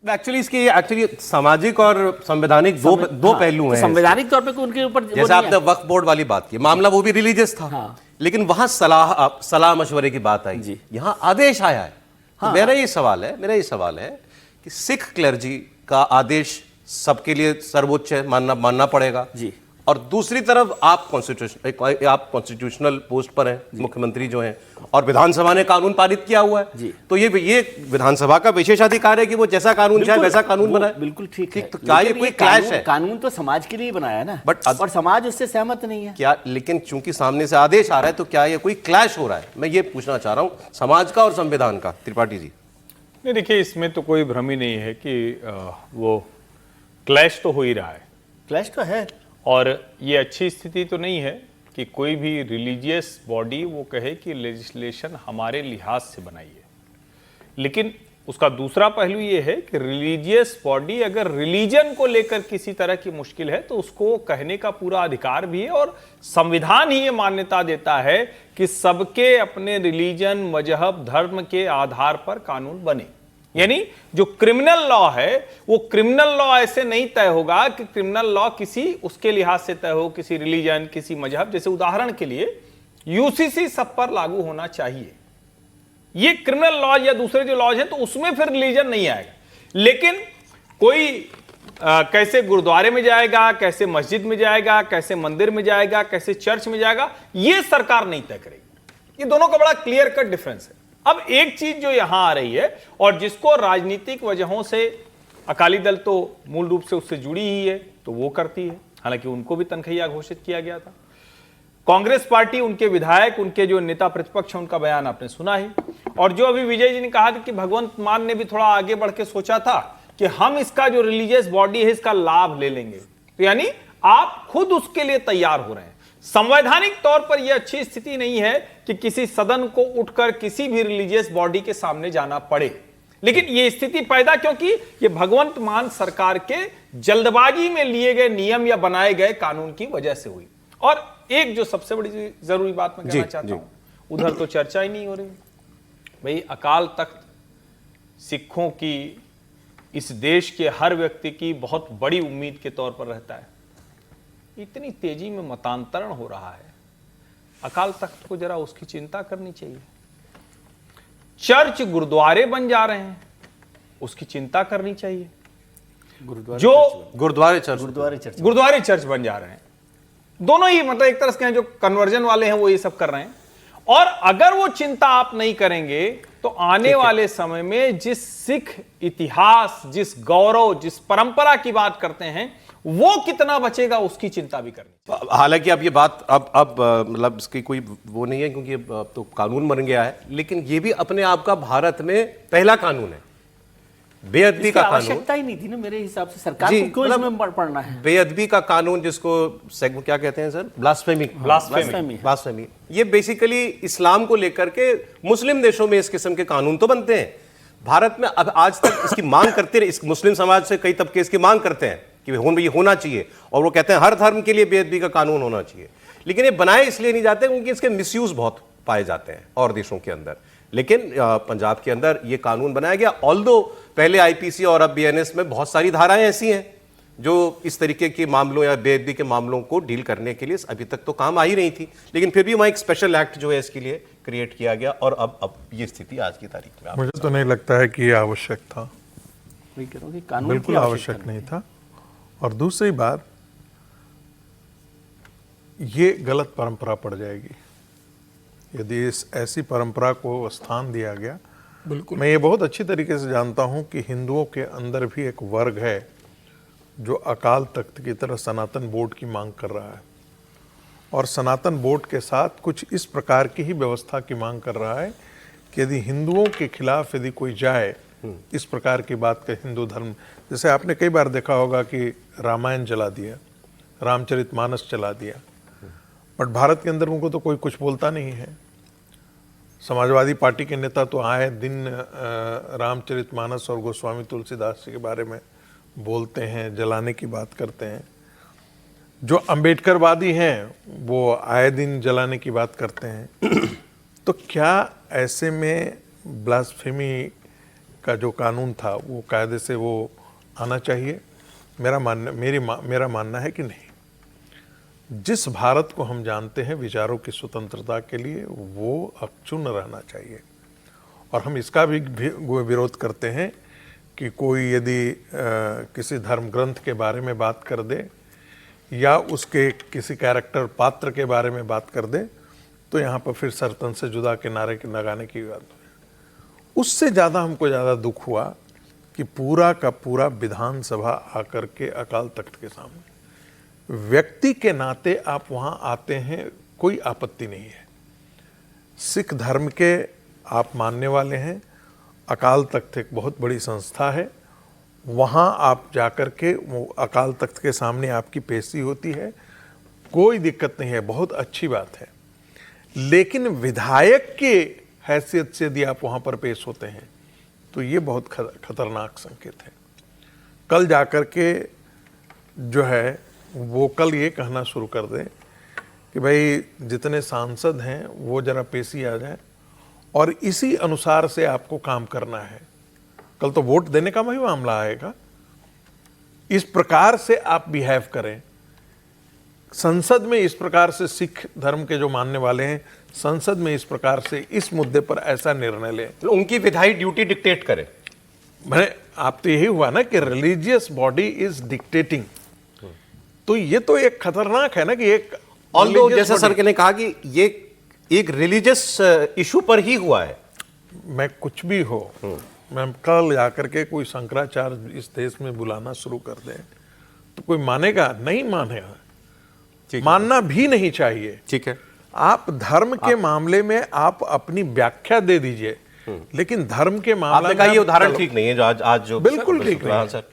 Actually सामाजिक और संवैधानिक दो पहलू हैं। संवैधानिक तौर पे उनके ऊपर, जैसे आपने वक्फ बोर्ड वाली बात की, मामला वो भी रिलीजियस था। हाँ। लेकिन वहां सलाह मशवरे की बात आई, यहां आदेश आया है। हाँ। तो मेरा ये सवाल है कि सिख क्लर्जी का आदेश सबके लिए सर्वोच्च है, मानना पड़ेगा जी। और दूसरी तरफ आप कॉन्स्टिट्यूशनल पोस्ट पर हैं, मुख्यमंत्री जो हैं, और विधानसभा ने कानून पारित किया हुआ है। तो ये विधानसभा का विशेषाधिकार है कि वो जैसा कानून चाहे वैसा कानून बनाए। बिल्कुल ठीक है। तो क्या ये कोई क्लैश है? कानून तो समाज के लिए बनाया ना, और समाज उससे सहमत नहीं है क्या? लेकिन चूंकि सामने से आदेश आ रहा है, तो क्या ये कोई क्लैश हो रहा है? मैं ये पूछना चाह रहा हूं, समाज का और संविधान का। त्रिपाठी जी। नहीं, देखिए, इसमें तो कोई भ्रम ही नहीं है कि वो क्लैश तो हो ही रहा है। क्लैश तो है, और ये अच्छी स्थिति तो नहीं है कि कोई भी रिलीजियस बॉडी वो कहे कि लेजिस्लेशन हमारे लिहाज से बनाई है। लेकिन उसका दूसरा पहलू ये है कि रिलीजियस बॉडी अगर रिलीजन को लेकर किसी तरह की मुश्किल है तो उसको कहने का पूरा अधिकार भी है, और संविधान ही ये मान्यता देता है कि सबके अपने रिलीजन, मजहब, धर्म के आधार पर कानून बने। यानी जो क्रिमिनल लॉ है वो क्रिमिनल लॉ ऐसे नहीं तय होगा कि क्रिमिनल लॉ किसी उसके लिहाज से तय हो, किसी रिलीजन, किसी मजहब। जैसे उदाहरण के लिए यूसीसी सब पर लागू होना चाहिए, ये क्रिमिनल लॉ या दूसरे जो लॉज हैं, तो उसमें फिर रिलीजन नहीं आएगा। लेकिन कोई कैसे गुरुद्वारे में जाएगा, कैसे मस्जिद में जाएगा, कैसे मंदिर में जाएगा, कैसे चर्च में जाएगा, ये सरकार नहीं तय करेगी। ये दोनों का बड़ा क्लियर कट डिफरेंस है। अब एक चीज जो यहां आ रही है और जिसको राजनीतिक वजहों से अकाली दल तो मूल रूप से उससे जुड़ी ही है, तो वो करती है। हालांकि उनको भी तनख्वाह घोषित किया गया था। कांग्रेस पार्टी, उनके विधायक, उनके जो नेता प्रतिपक्ष हैं, उनका बयान आपने सुना ही। और जो अभी विजय जी ने कहा कि भगवंत मान ने भी थोड़ा आगे बढ़ के सोचा था कि हम इसका जो रिलीजियस बॉडी है इसका लाभ ले लेंगे, तो यानी आप खुद उसके लिए तैयार हो रहे हैं। संवैधानिक तौर पर यह अच्छी स्थिति नहीं है कि किसी सदन को उठकर किसी भी रिलीजियस बॉडी के सामने जाना पड़े। लेकिन यह स्थिति पैदा क्योंकि ये भगवंत मान सरकार के जल्दबाजी में लिए गए नियम या बनाए गए कानून की वजह से हुई। और एक जो सबसे बड़ी जरूरी बात मैं कहना चाहता हूं, उधर तो चर्चा ही नहीं हो रही। भाई, अकाल तख्त सिखों की, इस देश के हर व्यक्ति की बहुत बड़ी उम्मीद के तौर पर रहता है। इतनी तेजी में मतांतरण हो रहा है, अकाल तख्त को जरा उसकी चिंता करनी चाहिए। चर्च गुरुद्वारे बन जा रहे हैं, उसकी चिंता करनी चाहिए। गुरुद्वारे चर्च बन जा रहे हैं, दोनों ही, मतलब एक तरह से जो कन्वर्जन वाले हैं वो ये सब कर रहे हैं। और अगर वो चिंता आप नहीं करेंगे तो आने वाले समय में जिस सिख इतिहास, जिस गौरव, जिस परंपरा की बात करते हैं, वो कितना बचेगा उसकी चिंता भी करनी। हालांकि अब ये बात अब मतलब इसकी कोई वो नहीं है, क्योंकि अब तो कानून बन गया है। लेकिन ये भी अपने आप का भारत में पहला कानून है, बेअदबी का कानून। आवश्यकता ही नहीं थी ना मेरे हिसाब से, सरकार को क्यों इसमें पढ़ना है? बेअदबी का कानून, जिसको क्या कहते हैं सर, ब्लास्फेमी। ये बेसिकली इस्लाम को लेकर के मुस्लिम देशों में इस किस्म के कानून तो बनते हैं। भारत में अब आज तक इसकी मांग करते रहे, इस मुस्लिम समाज से कई तबके इसकी मांग करते हैं कि ये होना चाहिए, और वो कहते हैं हर धर्म के लिए बेअदबी का कानून होना चाहिए। लेकिन ये बनाए इसलिए नहीं जाते क्योंकि इसके मिसयूज बहुत पाए जाते हैं और देशों के अंदर। लेकिन पंजाब के अंदर ये कानून बनाया गया, ऑल्दो पहले आईपीसी और अब बीएनएस में बहुत सारी धाराएं ऐसी हैं जो इस तरीके के मामलों या बेअदबी के मामलों को डील करने के लिए अभी तक तो काम आ ही रही थी। लेकिन फिर भी वहाँ एक स्पेशल एक्ट जो है इसके लिए क्रिएट किया गया, और अब ये स्थिति आज की तारीख में। मुझे तो नहीं लगता है कि ये आवश्यक था, बिल्कुल आवश्यक नहीं था। और दूसरी बात, ये गलत परंपरा पड़ जाएगी यदि इस ऐसी परंपरा को स्थान दिया गया। बिल्कुल, मैं ये बहुत अच्छी तरीके से जानता हूं कि हिंदुओं के अंदर भी एक वर्ग है जो अकाल तख्त की तरह सनातन बोर्ड की मांग कर रहा है, और सनातन बोर्ड के साथ कुछ इस प्रकार की ही व्यवस्था की मांग कर रहा है कि यदि हिंदुओं के खिलाफ यदि कोई जाए, इस प्रकार की बात का हिंदू धर्म, जैसे आपने कई बार देखा होगा कि रामायण जला दिया, रामचरितमानस चला दिया, बट भारत के अंदर उनको तो कोई कुछ बोलता नहीं है। समाजवादी पार्टी के नेता तो आए दिन रामचरितमानस और गोस्वामी तुलसीदास जी के बारे में बोलते हैं, जलाने की बात करते हैं। जो अम्बेडकरवादी हैं वो आए दिन जलाने की बात करते हैं। तो क्या ऐसे में ब्लास्फेमी का जो कानून था वो कायदे से वो आना चाहिए। मेरा मानना है कि नहीं, जिस भारत को हम जानते हैं विचारों की स्वतंत्रता के लिए, वो अक्षुण्ण रहना चाहिए। और हम इसका भी विरोध करते हैं कि कोई यदि किसी धर्म ग्रंथ के बारे में बात कर दे या उसके किसी कैरेक्टर पात्र के बारे में बात कर दे तो यहाँ पर फिर सरतन से जुदा के नारे लगाने की बात है। उससे ज़्यादा हमको ज़्यादा दुख हुआ कि पूरा का पूरा विधानसभा आकर के अकाल तख्त के सामने, व्यक्ति के नाते आप वहाँ आते हैं, कोई आपत्ति नहीं है। सिख धर्म के आप मानने वाले हैं, अकाल तख्त एक बहुत बड़ी संस्था है, वहाँ आप जाकर के वो अकाल तख्त के सामने आपकी पेशी होती है, कोई दिक्कत नहीं है, बहुत अच्छी बात है। लेकिन विधायक की हैसियत से यदि आप वहाँ पर पेश होते हैं तो ये बहुत खतरनाक संकेत है। कल जाकर के जो है वो कल ये कहना शुरू कर दें कि भाई जितने सांसद हैं वो जरा पेशी आ जाए और इसी अनुसार से आपको काम करना है। कल तो वोट देने का वही मामला आएगा। इस प्रकार से आप बिहेव करें संसद में, इस प्रकार से सिख धर्म के जो मानने वाले हैं संसद में इस प्रकार से इस मुद्दे पर ऐसा निर्णय लें, तो उनकी विधायी ड्यूटी डिक्टेट करें। मैंने आप तो यही हुआ ना कि रिलीजियस बॉडी इज डिक्टेटिंग, तो ये तो एक खतरनाक है ना कि एक ऑल्दो जैसा सर ने कहा कि ये एक रिलीजियस इशू पर ही हुआ है। मैं कुछ भी हो, मैं कल जाकर के कोई शंकराचार्य इस देश में बुलाना शुरू कर दे तो कोई मानेगा? नहीं मानेगा, मानना भी नहीं चाहिए। ठीक है, आप धर्म के मामले में आप अपनी व्याख्या दे दीजिए, लेकिन धर्म के मामले में ये उदाहरण ठीक नहीं है जो आज जो बिल्कुल ठीक नहीं है। सर